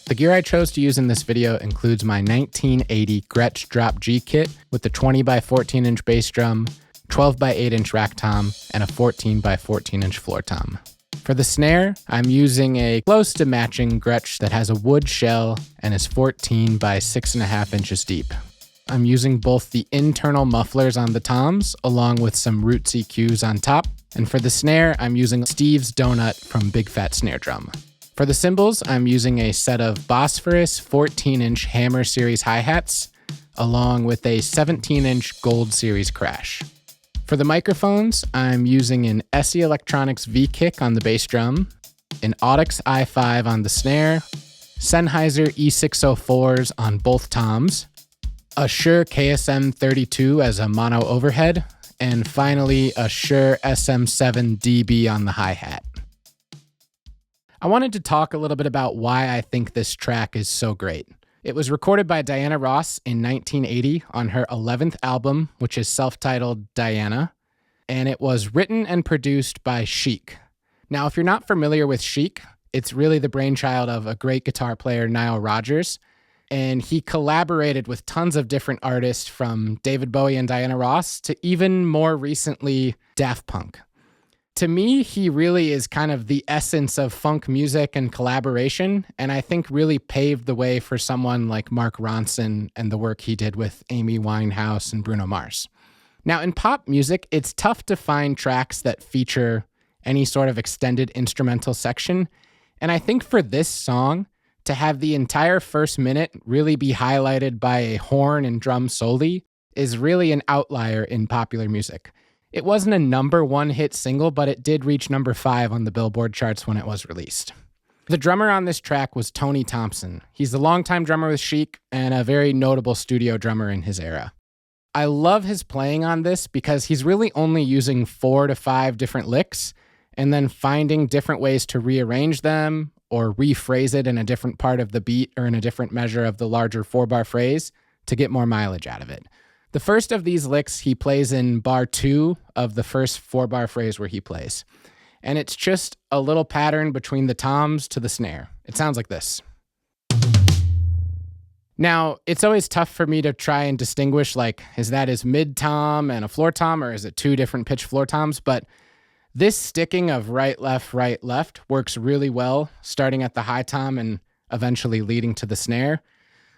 The gear I chose to use in this video includes my 1980 Gretsch Drop G kit with the 20 by 14 inch bass drum, 12 by 8 inch rack tom, and a 14 by 14 inch floor tom. For the snare, I'm using a close to matching Gretsch that has a wood shell and is 14 by 6.5 inches deep. I'm using both the internal mufflers on the toms along with some roots EQs on top. And for the snare, I'm using Steve's Donut from Big Fat Snare Drum. For the cymbals, I'm using a set of Bosphorus 14-inch Hammer Series hi-hats, along with a 17-inch Gold Series crash. For the microphones, I'm using an SE Electronics V-Kick on the bass drum, an Audix i5 on the snare, Sennheiser E604s on both toms, a Shure KSM 32 as a mono overhead, and finally a Shure SM7 DB on the hi-hat. I wanted to talk a little bit about why I think this track is so great. It was recorded by Diana Ross in 1980 on her 11th album, which is self-titled Diana, and it was written and produced by Chic. Now, if you're not familiar with Chic, it's really the brainchild of a great guitar player, Nile Rodgers, and he collaborated with tons of different artists from David Bowie and Diana Ross to even more recently, Daft Punk. To me, he really is kind of the essence of funk music and collaboration, and I think really paved the way for someone like Mark Ronson and the work he did with Amy Winehouse and Bruno Mars. Now, in pop music, it's tough to find tracks that feature any sort of extended instrumental section, and I think for this song, to have the entire first minute really be highlighted by a horn and drum soli is really an outlier in popular music. It wasn't a number one hit single, but it did reach number 5 on the Billboard charts when it was released. The drummer on this track was Tony Thompson. He's the longtime drummer with Chic and a very notable studio drummer in his era. I love his playing on this because he's really only using 4 to 5 different licks and then finding different ways to rearrange them or rephrase it in a different part of the beat or in a different measure of the larger 4-bar phrase to get more mileage out of it. The first of these licks he plays in bar 2 of the first 4-bar phrase where he plays. And it's just a little pattern between the toms to the snare. It sounds like this. Now, it's always tough for me to try and distinguish, like, is that his mid tom and a floor tom, or is it 2 different pitch floor toms? But this sticking of right, left works really well, starting at the high tom and eventually leading to the snare.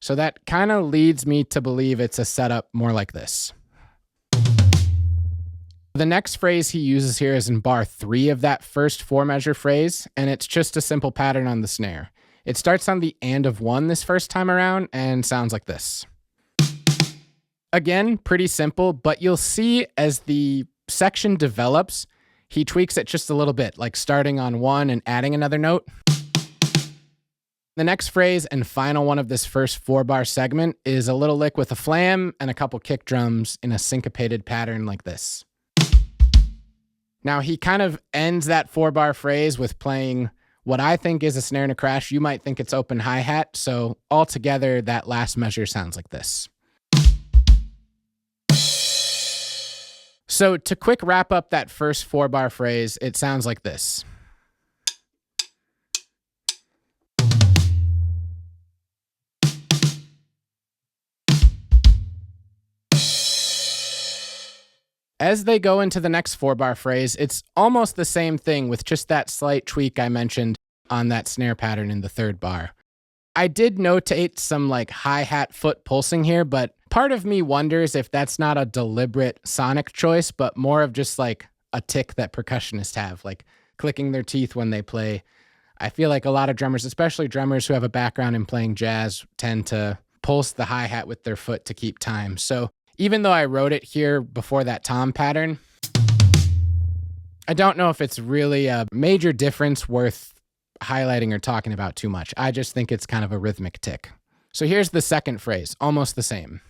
So that kind of leads me to believe it's a setup more like this. The next phrase he uses here is in bar 3 of that first 4-measure phrase, and it's just a simple pattern on the snare. It starts on the and of 1 this first time around and sounds like this. Again, pretty simple, but you'll see as the section develops, he tweaks it just a little bit, like starting on 1 and adding another note. The next phrase and final one of this first 4-bar segment is a little lick with a flam and a couple kick drums in a syncopated pattern like this. Now he kind of ends that 4-bar phrase with playing what I think is a snare and a crash. You might think it's open hi-hat, so altogether that last measure sounds like this. So to quick wrap up that first 4-bar phrase, it sounds like this. As they go into the next 4-bar phrase, it's almost the same thing with just that slight tweak I mentioned on that snare pattern in the 3rd bar. I did notate some like hi-hat foot pulsing here, but part of me wonders if that's not a deliberate sonic choice, but more of just like a tick that percussionists have, like clicking their teeth when they play. I feel like a lot of drummers, especially drummers who have a background in playing jazz, tend to pulse the hi-hat with their foot to keep time. So even though I wrote it here before that tom pattern, I don't know if it's really a major difference worth highlighting or talking about too much. I just think it's kind of a rhythmic tick. So here's the second phrase, almost the same.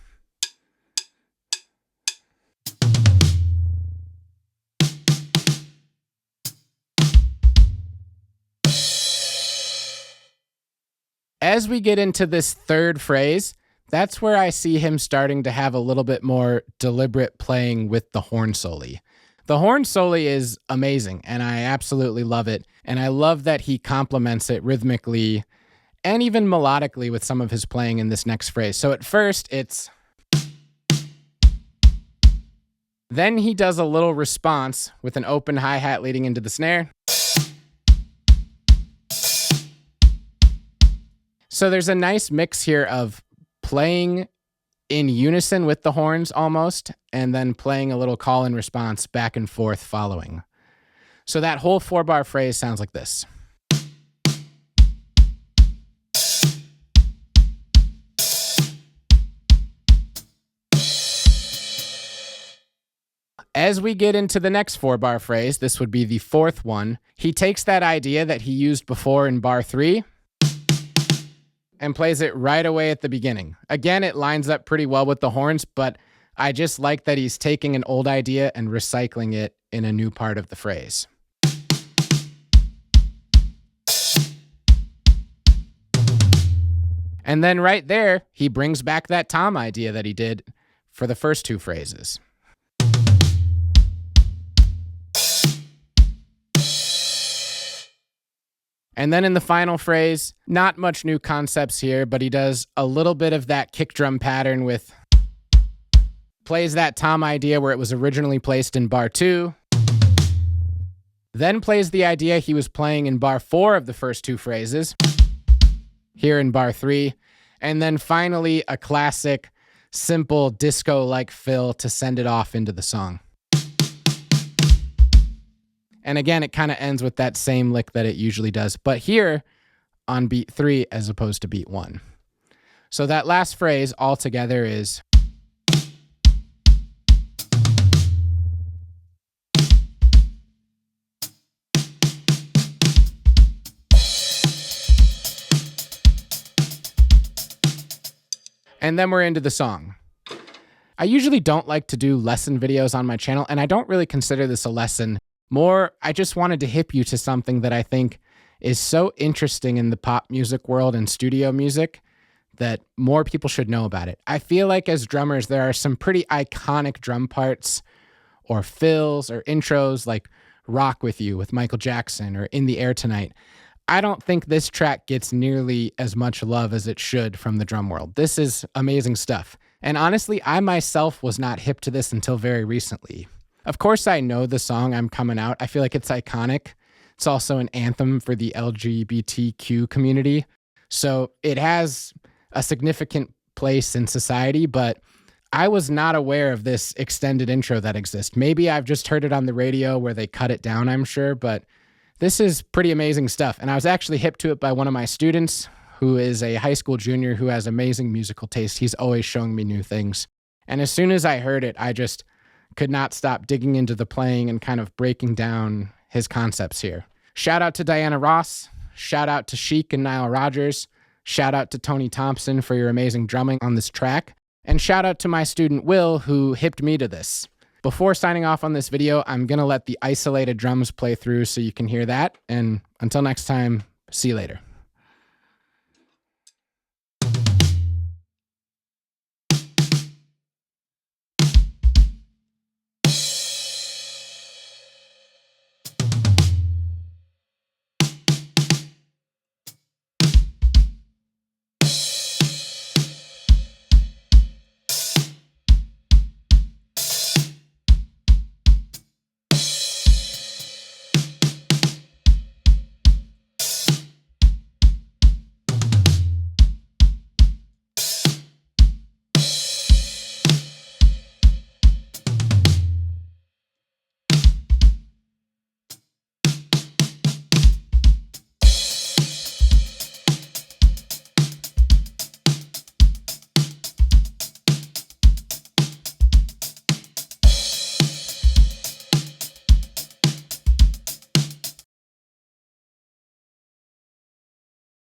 As we get into this 3rd phrase, that's where I see him starting to have a little bit more deliberate playing with the horn soli. The horn soli is amazing, and I absolutely love it. And I love that he complements it rhythmically and even melodically with some of his playing in this next phrase. So at first, it's... Then he does a little response with an open hi-hat leading into the snare. So there's a nice mix here of playing in unison with the horns almost, and then playing a little call and response back and forth following. So that whole 4-bar phrase sounds like this. As we get into the next 4-bar phrase, this would be the fourth one, he takes that idea that he used before in bar 3 and plays it right away at the beginning. Again, it lines up pretty well with the horns, but I just like that he's taking an old idea and recycling it in a new part of the phrase. And then right there, he brings back that tom idea that he did for the first 2 phrases. And then in the final phrase, not much new concepts here, but he does a little bit of that kick drum pattern with, plays that tom idea where it was originally placed in bar 2, then plays the idea he was playing in bar 4 of the first 2 phrases, here in bar 3, and then finally a classic, simple disco-like fill to send it off into the song. And again, it kind of ends with that same lick that it usually does, but here on beat 3 as opposed to beat 1. So that last phrase altogether is... And then we're into the song. I usually don't like to do lesson videos on my channel, and I don't really consider this a lesson. More, I just wanted to hip you to something that I think is so interesting in the pop music world and studio music that more people should know about it. I feel like as drummers, there are some pretty iconic drum parts or fills or intros like Rock With You with Michael Jackson or In the Air Tonight. I don't think this track gets nearly as much love as it should from the drum world. This is amazing stuff. And honestly, I myself was not hip to this until very recently. Of course, I know the song I'm Coming Out. I feel like it's iconic. It's also an anthem for the LGBTQ community. So it has a significant place in society, but I was not aware of this extended intro that exists. Maybe I've just heard it on the radio where they cut it down, I'm sure, but this is pretty amazing stuff. And I was actually hip to it by one of my students who is a high school junior who has amazing musical taste. He's always showing me new things. And as soon as I heard it, I just could not stop digging into the playing and kind of breaking down his concepts here. Shout out to Diana Ross. Shout out to Chic and Nile Rodgers. Shout out to Tony Thompson for your amazing drumming on this track. And shout out to my student Will, who hipped me to this. Before signing off on this video, I'm going to let the isolated drums play through so you can hear that. And until next time, see you later.